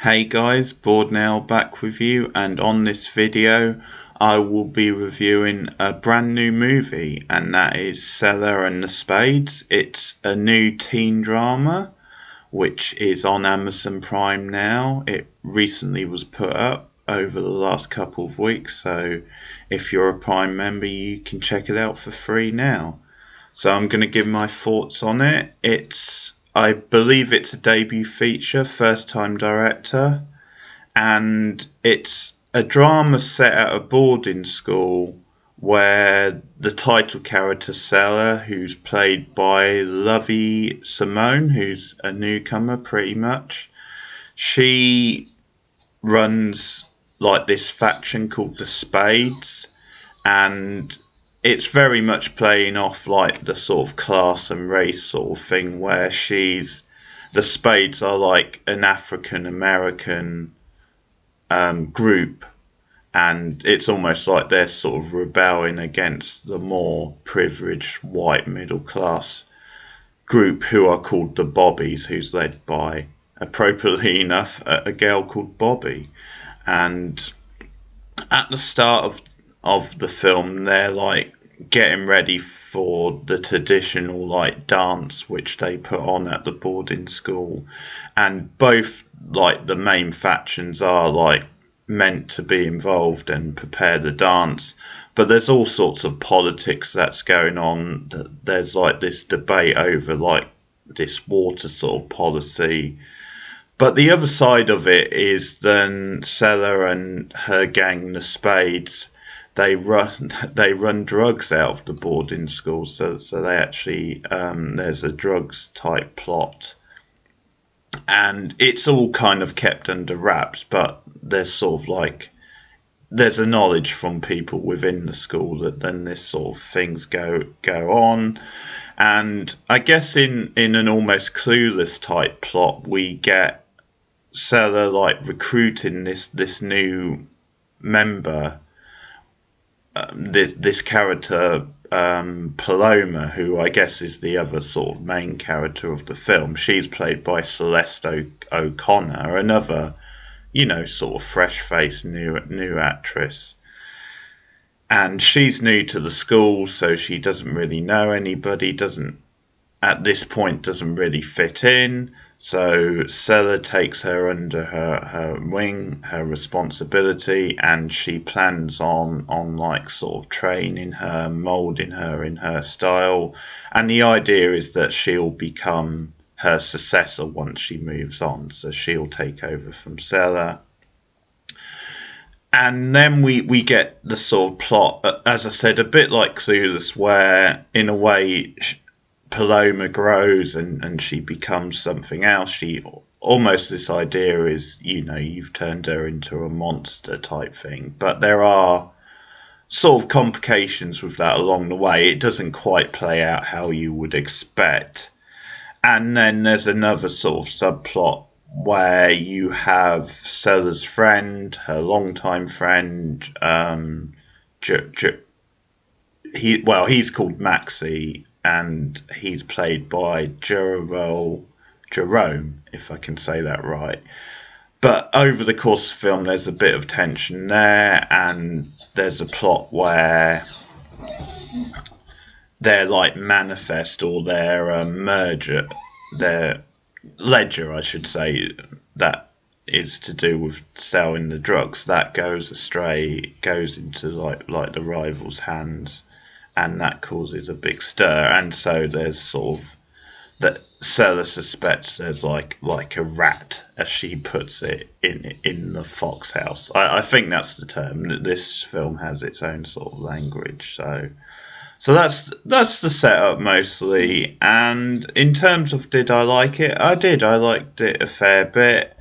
Hey guys, Board Now back with you, and on this video I will be reviewing a brand new movie, and that is Selah and the Spades. It's a new teen drama which is on Amazon Prime now. It recently was put up over the last couple of weeks, so if you're a Prime member you can check it out for free now. So I'm going to give my thoughts on it. I believe it's a debut feature, first time director, and it's a drama set at a boarding school where the title character Selah, who's played by Lovey Simone, who's a newcomer pretty much, she runs like this faction called the Spades, and it's very much playing off like the sort of class and race sort of thing, where the Spades are like an African American group, and it's almost like they're sort of rebelling against the more privileged white middle class group who are called the Bobbies, who's led by, appropriately enough, a girl called Bobby. And at the start of the film, they're like getting ready for the traditional like dance which they put on at the boarding school, and both like the main factions are like meant to be involved and prepare the dance, but there's all sorts of politics that's going on. There's like this debate over like this water sort of policy. But the other side of it is then Selah and her gang, the Spades, they run drugs out of the boarding school. So they actually there's a drugs type plot, and it's all kind of kept under wraps. But there's sort of like there's a knowledge from people within the school that then this sort of things go on. And I guess in an almost clueless type plot, we get Selah like recruiting this new member, this character Paloma, who I guess is the other sort of main character of the film. She's played by Celeste O'Connor, another sort of fresh-faced new actress. And she's new to the school, so she doesn't really know anybody, at this point doesn't really fit in. So Selah takes her under her wing, her responsibility, and she plans on like sort of training her, moulding her in her style. And the idea is that she'll become her successor once she moves on. So she'll take over from Selah. And then we get the sort of plot, as I said, a bit like Clueless, where in a way Paloma grows and she becomes something else. She almost, this idea is, you've turned her into a monster type thing. But there are sort of complications with that along the way. It doesn't quite play out how you would expect. And then there's another sort of subplot where you have Selah's friend, her longtime friend, he's called Maxie, and he's played by Jerome, if I can say that right. But over the course of the film, there's a bit of tension there, and there's a plot where their like manifest, or their merger, their ledger, I should say, that is to do with selling the drugs, that goes astray, goes into like the rivals' hands, and that causes a big stir. And so there's sort of that Selah suspects there's like a rat, as she puts it, in the fox house. I think that's the term. This film has its own sort of language. So that's the setup mostly. And in terms of did I like it? I did. I liked it a fair bit.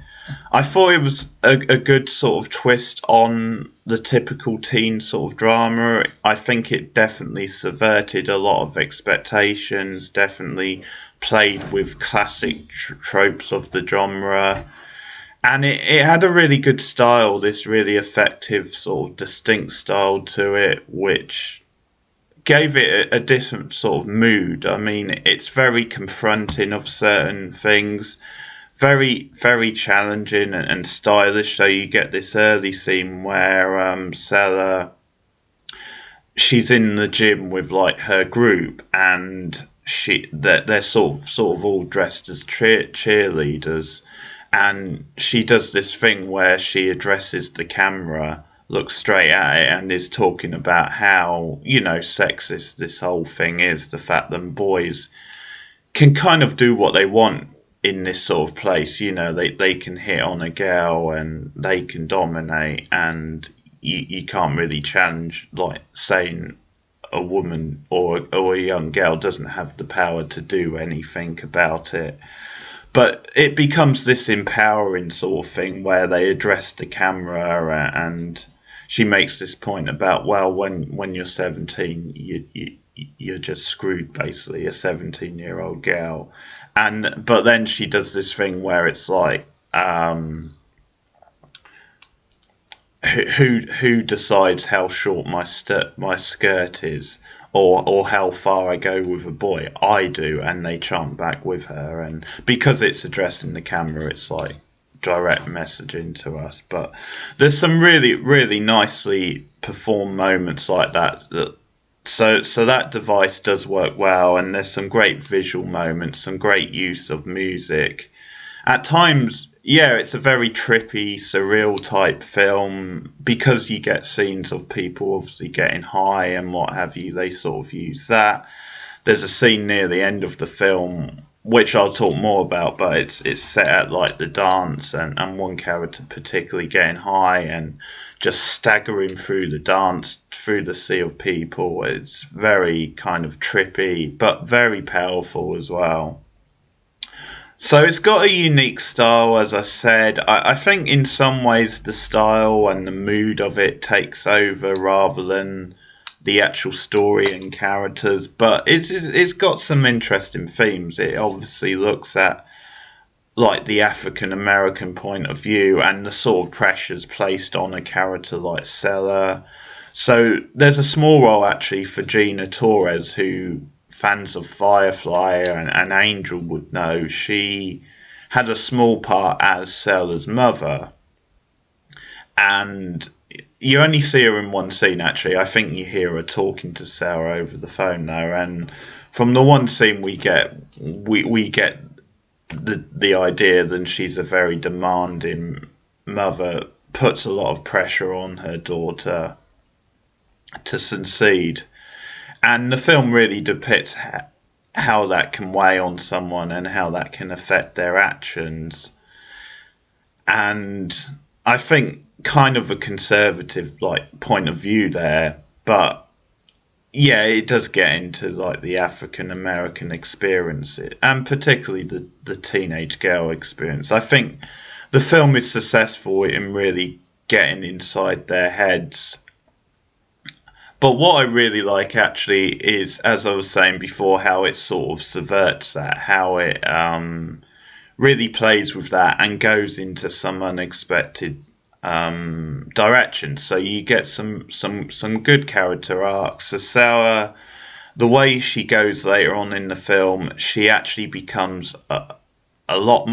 I thought it was a good sort of twist on the typical teen sort of drama. I think it definitely subverted a lot of expectations, definitely played with classic tropes of the genre. And it had a really good style, this really effective sort of distinct style to it, which gave it a different sort of mood. I mean, it's very confronting of certain things, very, very challenging and stylish. So you get this early scene where Selah, she's in the gym with like her group, and they're sort of all dressed as cheerleaders, and she does this thing where she addresses the camera, looks straight at it, and is talking about how, you know, sexist this whole thing is, the fact that boys can kind of do what they want in this sort of place. You know, they can hit on a girl and they can dominate, and you can't really challenge, like saying a woman or a young girl doesn't have the power to do anything about it. But it becomes this empowering sort of thing where they address the camera, and she makes this point about, well, when you're 17, you're just screwed, basically, a 17-year-old girl. But then she does this thing where it's like, who decides how short my skirt is, or how far I go with a boy? I do. And they chant back with her, and because it's addressing the camera, it's like direct messaging to us. But there's some really, really nicely performed moments like that. So that device does work well, and there's some great visual moments, some great use of music. At times, yeah, it's a very trippy, surreal type film, because you get scenes of people obviously getting high and what have you. They sort of use that. There's a scene near the end of the film, which I'll talk more about, but it's set at like the dance, and one character particularly getting high and just staggering through the dance, through the sea of people. It's very kind of trippy, but very powerful as well. So it's got a unique style, as I said. I think in some ways the style and the mood of it takes over rather than the actual story and characters. But it's got some interesting themes. It obviously looks at like the African American point of view and the sort of pressures placed on a character like Selah. So there's a small role actually for Gina Torres, who fans of Firefly and Angel would know. She had a small part as Selah's mother, and you only see her in one scene actually. I think you hear her talking to Selah over the phone though, and from the one scene we get the idea that she's a very demanding mother, puts a lot of pressure on her daughter to succeed. And the film really depicts how that can weigh on someone and how that can affect their actions. And I think kind of a conservative like point of view there, but yeah, it does get into like the African American experience, and particularly the teenage girl experience. I think the film is successful in really getting inside their heads. But what I really like actually is, as I was saying before, how it sort of subverts that, how it really plays with that and goes into some unexpected directions. So you get some good character arcs. So Sarah, the way she goes later on in the film, she actually becomes a lot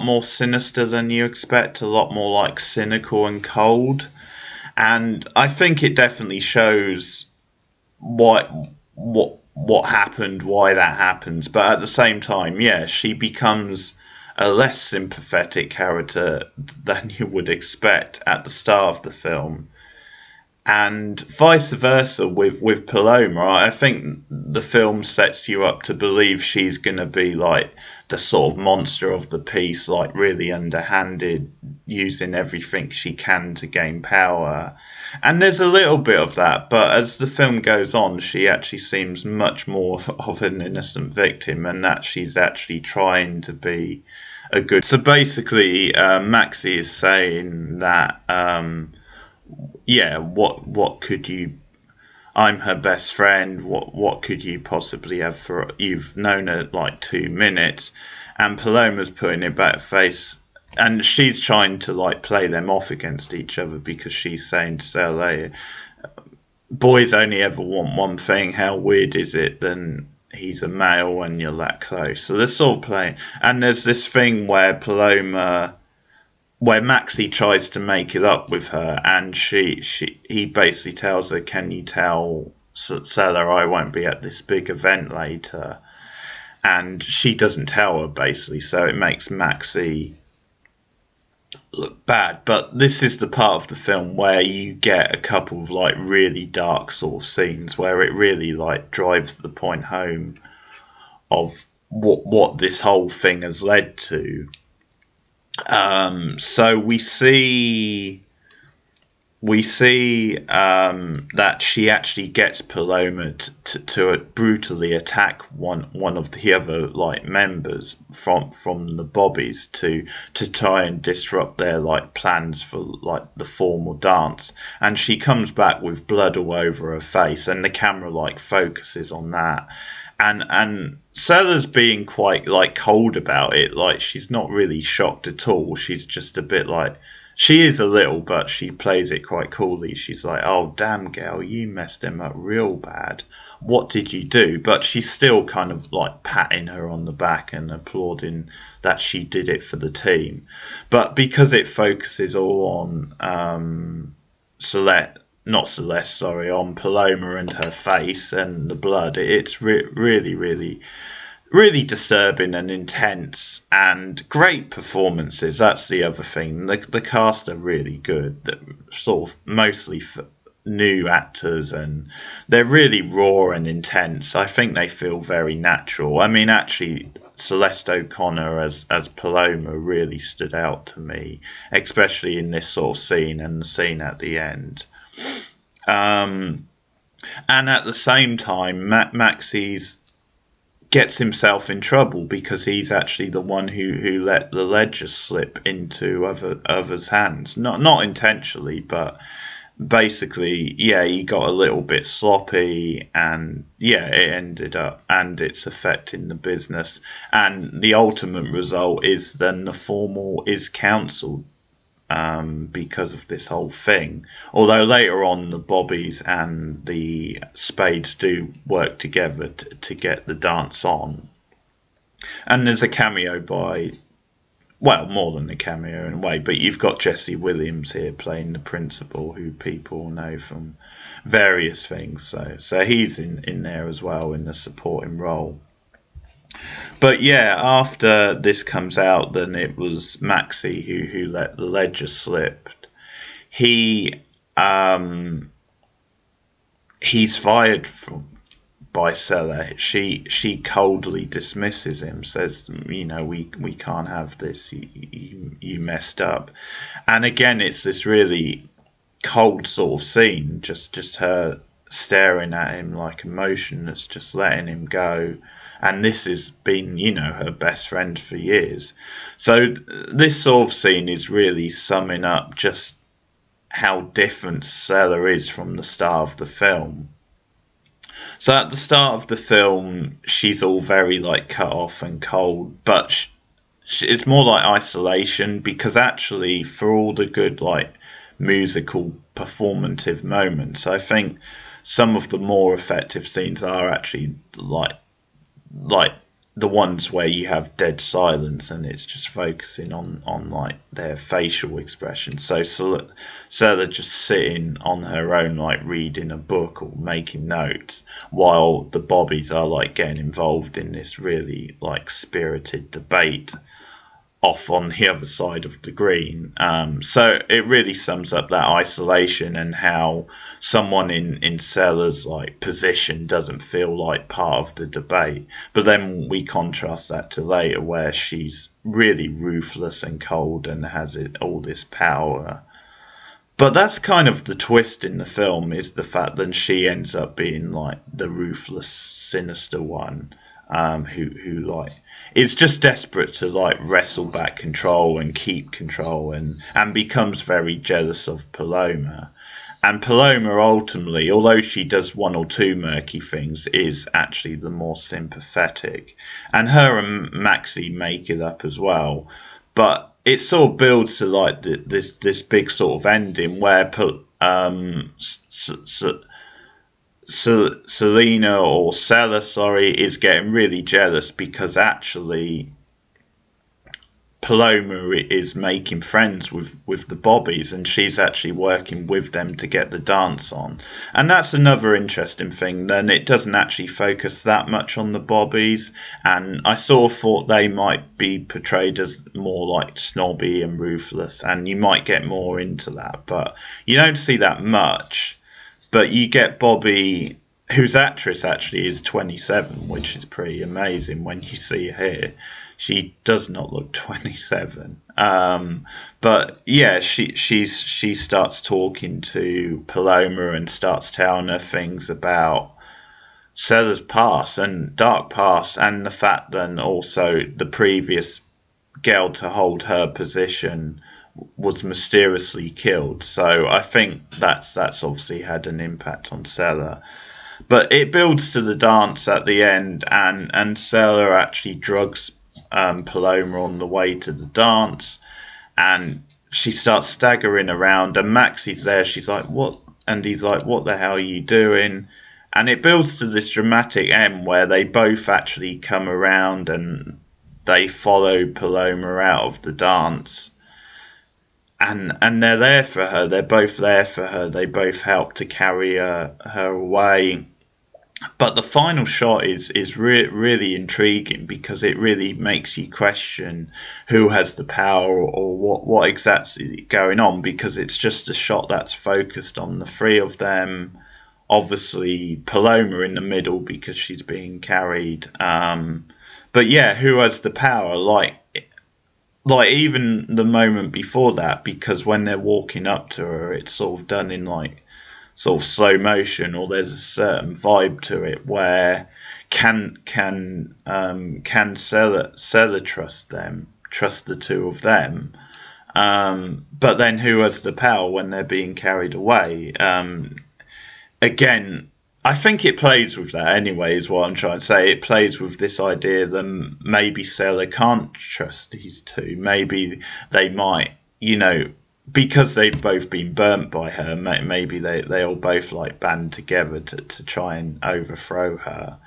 more sinister than you expect, a lot more like cynical and cold. And I think it definitely shows what happened, why that happens. But at the same time, yeah, she becomes a less sympathetic character than you would expect at the start of the film. And vice versa with Paloma. I think the film sets you up to believe she's going to be like the sort of monster of the piece, like really underhanded, using everything she can to gain power. And there's a little bit of that, but as the film goes on, she actually seems much more of an innocent victim, and that she's actually trying to be a good. So basically, Maxie is saying that, yeah, what could you? I'm her best friend. What could you possibly have for? You've known her like 2 minutes, and Paloma's putting it back face, and she's trying to like play them off against each other, because she's saying to Selah, boys only ever want one thing. How weird is it then he's a male and you're that close. So they're sort of playing. And there's this thing where Maxie tries to make it up with her, and he basically tells her, "Can you tell Selah I won't be at this big event later?" And she doesn't tell her, basically, so it makes Maxie look bad. But this is the part of the film where you get a couple of like really dark sort of scenes where it really like drives the point home of what this whole thing has led to. So we see that she actually gets Paloma to brutally attack one of the other like members from the Bobbies to try and disrupt their like plans for like the formal dance, and she comes back with blood all over her face, and the camera like focuses on that. And Selah's being quite like cold about it, like she's not really shocked at all. She's just a bit like, she is a little, but she plays it quite coolly. She's like, "Oh damn girl, you messed him up real bad. What did you do?" But she's still kind of like patting her on the back and applauding that she did it for the team. But because it focuses all on on Paloma and her face and the blood, it's really, really, really disturbing and intense, and great performances. That's the other thing. The cast are really good. They're sort of mostly new actors, and they're really raw and intense. I think they feel very natural. I mean, actually, Celeste O'Connor as Paloma really stood out to me, especially in this sort of scene and the scene at the end. And at the same time, Maxie's gets himself in trouble because he's actually the one who let the ledger slip into others' hands. Not intentionally, but basically, yeah, he got a little bit sloppy, and yeah, it ended up, and it's affecting the business. And the ultimate result is then the formal is cancelled because of this whole thing. Although later on the Bobbies and the Spades do work together to get the dance on. And there's a cameo by, well, more than a cameo in a way, but you've got Jesse Williams here playing the principal, who people know from various things. So he's in there as well in the supporting role. But yeah, after this comes out, then it was Maxie who let the ledger slip. He's fired by Selah. She coldly dismisses him, says, we can't have this. You messed up. And again, it's this really cold sort of scene, just her staring at him like emotionless, just letting him go. And this has been, her best friend for years. So this sort of scene is really summing up just how different Selah is from the start of the film. So at the start of the film, she's all very like cut off and cold, but it's more like isolation, because actually for all the good like musical performative moments, I think some of the more effective scenes are actually like the ones where you have dead silence and it's just focusing on like their facial expressions. So Selah just sitting on her own, like reading a book or making notes, while the Bobbies are like getting involved in this really like spirited debate off on the other side of the green. So it really sums up that isolation and how someone in Selah's like position doesn't feel like part of the debate. But then we contrast that to later, where she's really ruthless and cold and has all this power. But that's kind of the twist in the film, is the fact that she ends up being like the ruthless, sinister one, who like is just desperate to like wrestle back control and keep control, and becomes very jealous of Paloma. And Paloma ultimately, although she does one or two murky things, is actually the more sympathetic. And her and Maxie make it up as well. But it sort of builds to like this big sort of ending where Selena or Selah, sorry, is getting really jealous because actually Paloma is making friends with the Bobbies, and she's actually working with them to get the dance on. And that's another interesting thing. Then it doesn't actually focus that much on the Bobbies, and I sort of thought they might be portrayed as more like snobby and ruthless, and you might get more into that, but you don't see that much. But you get Bobby, whose actress actually is 27, which is pretty amazing when you see her here. She does not look 27. But yeah, she starts talking to Paloma and starts telling her things about Selah's past and dark past, and the fact that also the previous girl to hold her position was mysteriously killed. So I think that's obviously had an impact on Selah. But it builds to the dance at the end, and Selah actually drugs Paloma on the way to the dance, and she starts staggering around, and Maxie's there. She's like, "What?" And he's like, "What the hell are you doing?" And it builds to this dramatic end where they both actually come around and they follow Paloma out of the dance. And they're there for her. They're both there for her. They both help to carry her away. But the final shot is really intriguing because it really makes you question who has the power or what exactly is going on, because it's just a shot that's focused on the three of them. Obviously, Paloma in the middle because she's being carried. But yeah, who has the power? Like even the moment before that, because when they're walking up to her, it's sort of done in like sort of slow motion, or there's a certain vibe to it where can Selah trust the two of them, but then who has the power when they're being carried away? Again, I think it plays with that anyway, is what I'm trying to say. It plays with this idea that maybe Selah can't trust these two. Maybe they might, because they've both been burnt by her, maybe they all both like band together to try and overthrow her.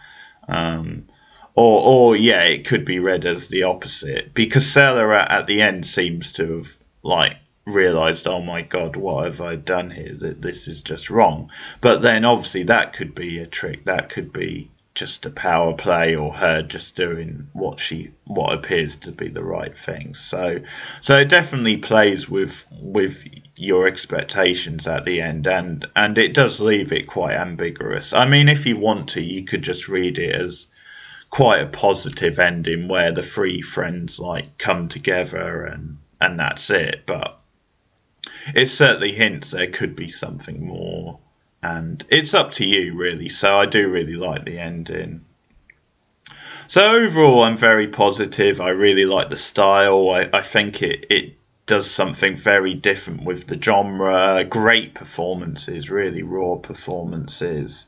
Or yeah, it could be read as the opposite, because Selah at the end seems to have like realised, oh my god, what have I done here? That this is just wrong. But then obviously that could be a trick. That could be just a power play, or her just doing what appears to be the right thing. So it definitely plays with your expectations at the end, and it does leave it quite ambiguous. I mean, if you want to, you could just read it as quite a positive ending where the three friends like come together and that's it. But it certainly hints there could be something more, and it's up to you really. So I do really like the ending. So overall, I'm very positive. I really like the style. I think it does something very different with the genre. Great performances, really raw performances.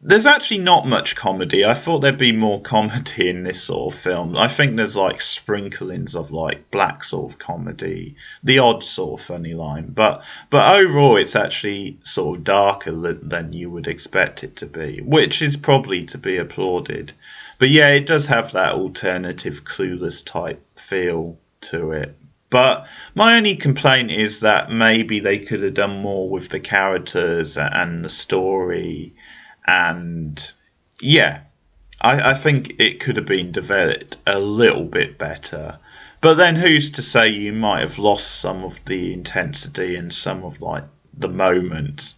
There's actually not much comedy. I thought there'd be more comedy in this sort of film. I think there's like sprinklings of like black sort of comedy, the odd sort of funny line, but overall it's actually sort of darker than you would expect it to be, which is probably to be applauded. But yeah, it does have that alternative Clueless type feel to it. But my only complaint is that maybe they could have done more with the characters and the story. And yeah, I think it could have been developed a little bit better. But then who's to say you might have lost some of the intensity and some of like the moments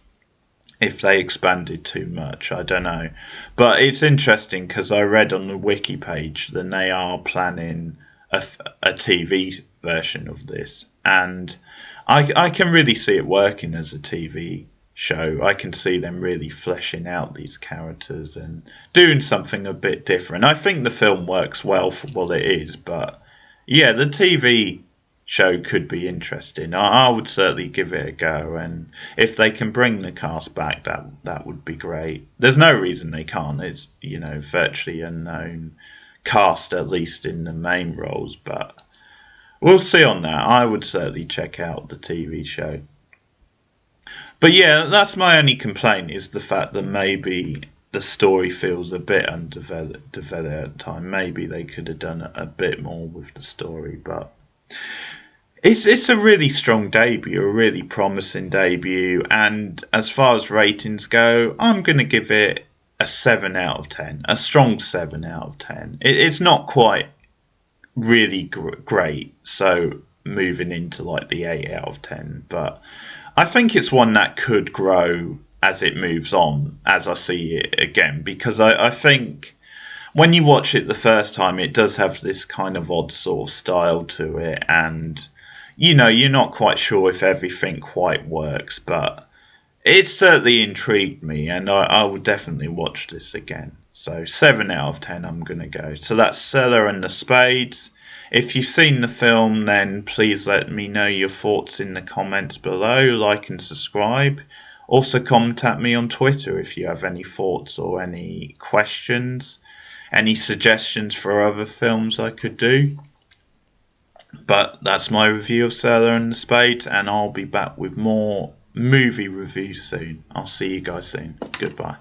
if they expanded too much? I don't know. But it's interesting because I read on the wiki page that they are planning a TV version of this, and I can really see it working as a TV show. I can see them really fleshing out these characters and doing something a bit different. I think the film works well for what it is, but yeah, the TV show could be interesting. I would certainly give it a go, and if they can bring the cast back, that would be great. There's no reason they can't. It's virtually unknown cast, at least in the main roles, but we'll see on that. I would certainly check out the TV show. But yeah, that's my only complaint, is the fact that maybe the story feels a bit undeveloped at the time. Maybe they could have done a bit more with the story, but it's a really strong debut, a really promising debut, and as far as ratings go, I'm going to give it a 7 out of 10, a strong 7 out of 10. It's not quite really great, so moving into like the 8 out of 10, but I think it's one that could grow as it moves on, as I see it again, because I think when you watch it the first time, it does have this kind of odd sort of style to it, and you're not quite sure if everything quite works, but it certainly intrigued me, and I will definitely watch this again. So 7 out of 10 I'm going to go. So that's Selah and the Spades. If you've seen the film, then please let me know your thoughts in the comments below. Like and subscribe. Also contact me on Twitter if you have any thoughts or any questions, any suggestions for other films I could do. But that's my review of Selah and the Spades, and I'll be back with more movie reviews soon. I'll see you guys soon. Goodbye.